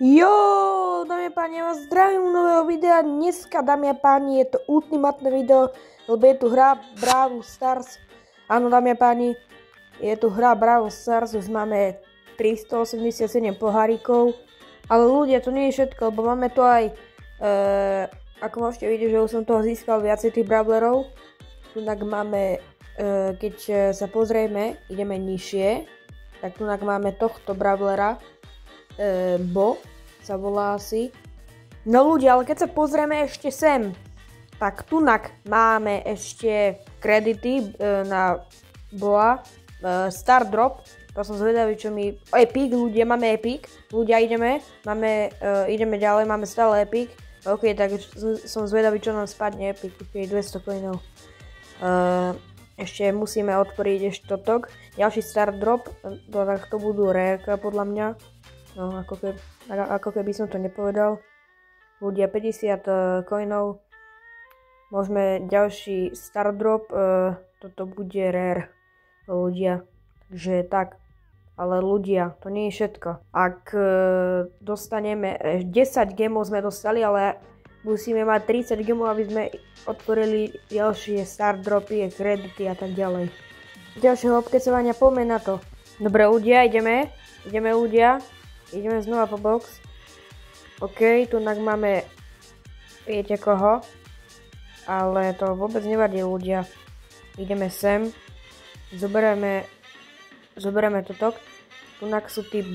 Jo, dámy a páni, ja vás zdravím u nového videa. Dneska, dámy a páni, je to ultimátne video, lebo je tu hra Brawl Stars. Áno, dámy a páni, je tu hra Brawl Stars, už máme 387 pohárikov. Ale ľudia, to nie je všetko, lebo máme tu aj, ako môžete vidieť, že už som toho získal viacej tých brawlerov. Tunak máme, keď sa pozrieme, ideme nižšie, tak tunak máme tohto brawlera. Bo sa volá asi. No ľudia, ale keď sa pozrieme ešte sem, tak tunak máme ešte kredity na Boa, Star Drop, to som zvedavý, čo mi... Epic, ľudia, máme Epic, ľudia ideme ďalej, máme stále Epic. Ok, tak som zvedavý, čo nám spadne Epic, ok, 200 coinov. Ešte musíme otvoriť ešte totok. Ďalší Star Drop, tak to budú rareka podľa mňa. No, ako keby som to nepovedal. Ľudia, 50 coinov. Môžeme ďalší Star Drop. Toto bude rare. Ľudia. Takže tak. Ale ľudia, to nie je všetko. Ak dostaneme 10 gemov sme dostali, ale musíme mať 30 gemov, aby sme otvorili ďalšie Star Dropy, kredity a tak ďalej. Ďalšieho obkecovania, poďme na to. Dobre ľudia, ideme ľudia. Ideme znova po box. OK, tu máme, viete koho. Ale to vôbec nevadí ľudia. Ideme sem. Zoberieme toto. Tunak sú tí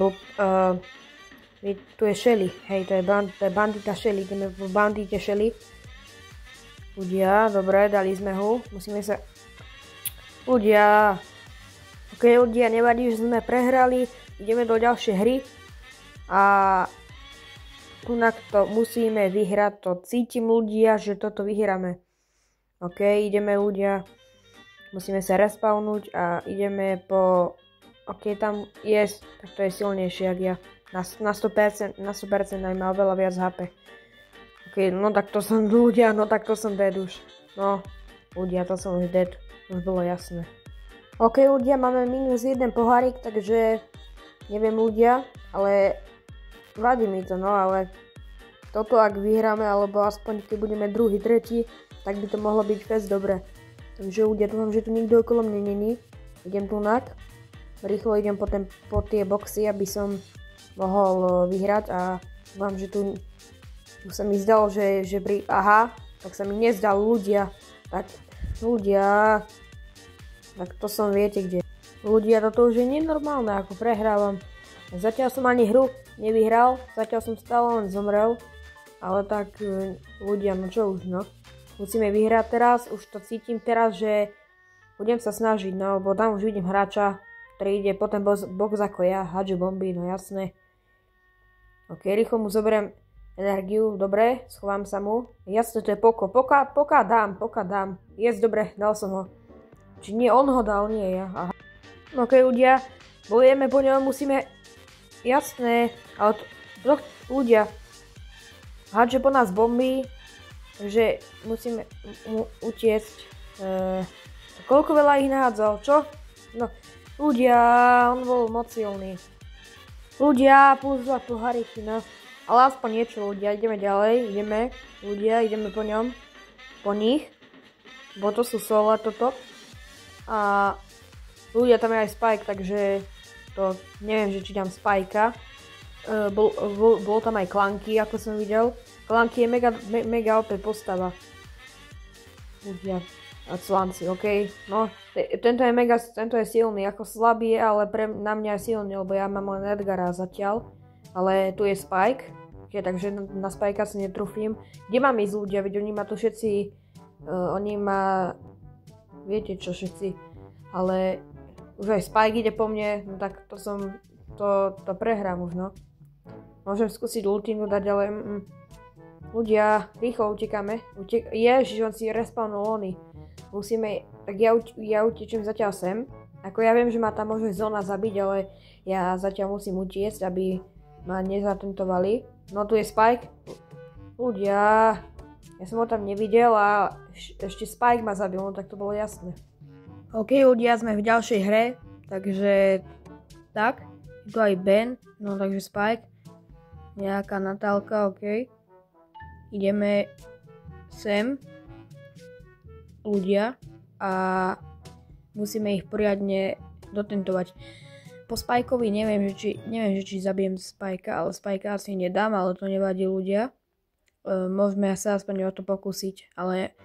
tu je Shelly. Hej, to je bandita Shelly. Ideme v bandite Shelly. Ľudia, dobre, dali sme ho. Musíme sa... Ľudia. OK, ľudia, nevadí, že sme prehrali. Ideme do ďalšej hry. A tunak to musíme vyhrať, to cítim ľudia, že toto vyhráme. OK, ideme ľudia, musíme sa respawnúť a ideme po... OK, tam je, tak to je silnejšie, jak ja. Na 100% aj má veľa viac HP. OK, no tak to som ľudia, no tak to som dead už. No, ľudia, to som už dead, už bolo jasné. OK, ľudia, máme minus 1 pohárik, takže neviem ľudia, ale... Vadí mi to, no ale toto ak vyhráme, alebo aspoň keď budeme druhý, tretí, tak by to mohlo byť fest dobre. Takže ľudia, dúfam, že tu nikto okolo mne není. Idem tunak. Rýchlo idem po tie boxy, aby som mohol vyhrať a dúfam, že tu sa mi zdalo, že aha, tak sa mi nezdal ľudia. Tak ľudia, tak to som viete kde. Ľudia, toto už je nenormálne, ako prehrávam. Zatiaľ som ani hru nevyhral, zatiaľ som stále len zomrel, ale tak ľudia, no čo už no. Musíme vyhrať teraz, už to cítim teraz, že budem sa snažiť, no lebo tam už vidím hráča, ktorý ide po ten box ako ja, hádže bomby, no jasné. Ok, rýchlo mu zoberiem energiu, dobre, schovám sa mu. Jasne, to je Poko, Poka dám, jest dobre, dal som ho. Či nie, on ho dal, nie ja, aha. Ok ľudia, bojujeme po ňom, musíme... Jasné, ale to ľudia hádže po nás bomby, takže musíme utiecť. Koľko veľa ich nahádzal, čo? No, ľudia, on bol moc silný. Ľudia, plus 2 poháriky, no. Ale aspoň niečo, ľudia, ideme ďalej, ideme po ňom, po nich, bo to sú solo toto. A ľudia, tam je aj Spike, takže... To neviem, že či dám Spajka. Bol tam aj Clanky, ako som videl. Clanky je mega OP postava. Ľudia. A Clancy, ok. No, tento je silný, ako slabý je, ale na mňa je silný, lebo ja mám len Edgara zatiaľ. Ale tu je Spike. Okay, takže na Spajka sa netrúfim. Kde mám ísť ľudia? Veď oni ma tu všetci... Viete čo všetci. Ale... Už aj Spike ide po mne, no tak to prehrám už, no. Môžem skúsiť ultinu dať, ale... Ľudia, rýchlo utekáme. Ježiš, on si respawnul ony. Musíme... Tak ja utečem zatiaľ sem. Ako ja viem, že ma tam môže zóna zabiť, ale ja zatiaľ musím utiecť, aby ma nezatentovali. No tu je Spike. Ľudia... Ja som ho tam nevidel a ešte Spike ma zabil, no tak to bolo jasné. OK ľudia, sme v ďalšej hre, takže tak, je tu aj Ben, no takže Spike. Nejaká Natálka, ok. Ideme sem. Ľudia. A musíme ich poriadne dotentovať. Po Spikeovi neviem, že či zabijem Spikea, ale Spikea asi nedám, ale to nevadí ľudia. Môžeme sa aspoň o to pokúsiť, ale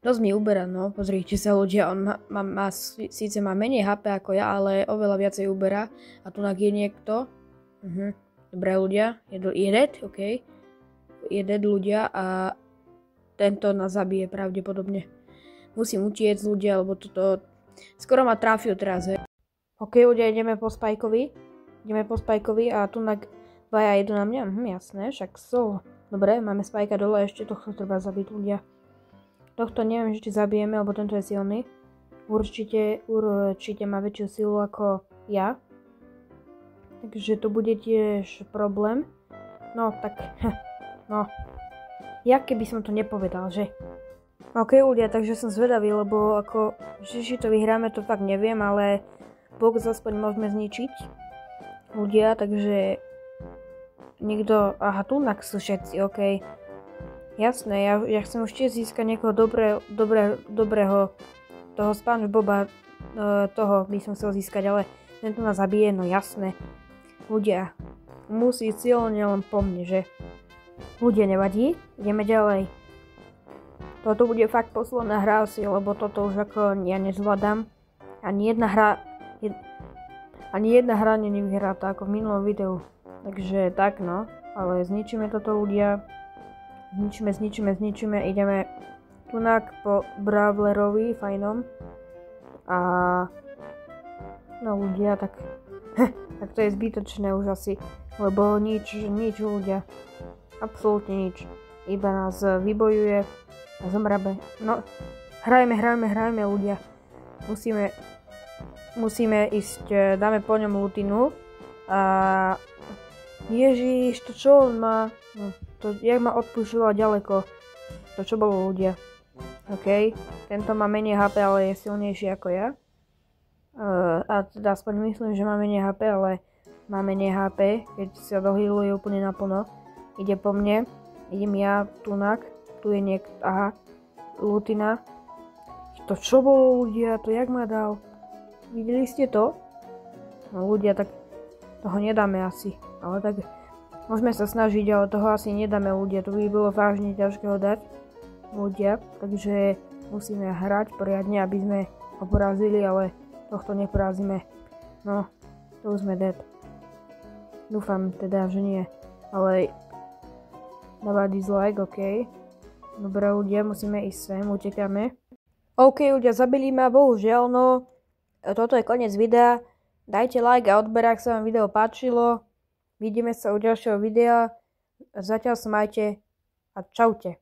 dosť mi uberá, no, pozrite sa ľudia, on síce má menej HP ako ja, ale oveľa viacej uberá a tu je niekto, dobré ľudia, je dead, ok, je dead ľudia a tento nás zabije pravdepodobne. Musím utiecť ľudia, lebo toto skoro ma trafil teraz, he. Ok ľudia, ideme po Spikeovi a tu dvaja idú na mňa, jasné, však dobre, máme Spikea dole, ešte tohto treba zabiť ľudia. Tohto neviem, či zabijeme, lebo tento je silný. Určite má väčšiu silu ako ja. Takže to bude tiež problém. No, tak, no. Ja keby som to nepovedal, že? Ok ľudia, takže som zvedavý, lebo ako, či to vyhráme, to fakt neviem, ale box aspoň môžeme zničiť. Ľudia, takže niekto, aha, tu sú všetci, ok. Jasné, ja chcem už tiež získať niekoho dobrého, toho SpongeBoba, toho by som chcel získať, ale tento nás zabije, no jasné. Ľudia, musí silne len po mne, že? Ľudia, nevadí, ideme ďalej. Toto bude fakt posledná hra asi, lebo toto už ako ja nezvládam. Ani jedna hra není vyhratá ako v minulom videu. Takže tak no, ale zničíme toto ľudia. Zničíme, ideme tunak po Brawlerovi, fajnom. A no ľudia, tak to je zbytočné už asi, lebo nič ľudia. Absolútne nič. Iba nás vybojuje a zomrabe. No, hrajme ľudia. Musíme ísť, dáme po ňom lutinu a Ježiš, to čo on má? No, to jak ma odpúšťoval ďaleko. To čo bolo ľudia. OK, tento má menej HP, ale je silnejší ako ja. A teda aspoň myslím, že má menej HP, ale má menej HP, keď sa dohýluje úplne naplno. Ide po mne, idem ja tunak, tu je aha, lutina. To čo bolo ľudia, to jak ma dal? Videli ste to? No ľudia, tak toho nedáme asi, ale tak môžeme sa snažiť, ale toho asi nedáme ľudia, to by bolo vážne ťažké ho dať ľudia, takže musíme hrať poriadne, aby sme ho porazili, ale tohto neporazíme. No, to už sme dead. Dúfam teda, že nie, ale dáva dislike, ok. Dobre ľudia, musíme ísť sem, utekáme. Ok ľudia, zabili ma, bohužiaľ, no toto je koniec videa. Dajte like a odber, ak sa vám video páčilo. Vidíme sa u ďalšieho videa. Zatiaľ sa majte a čaute.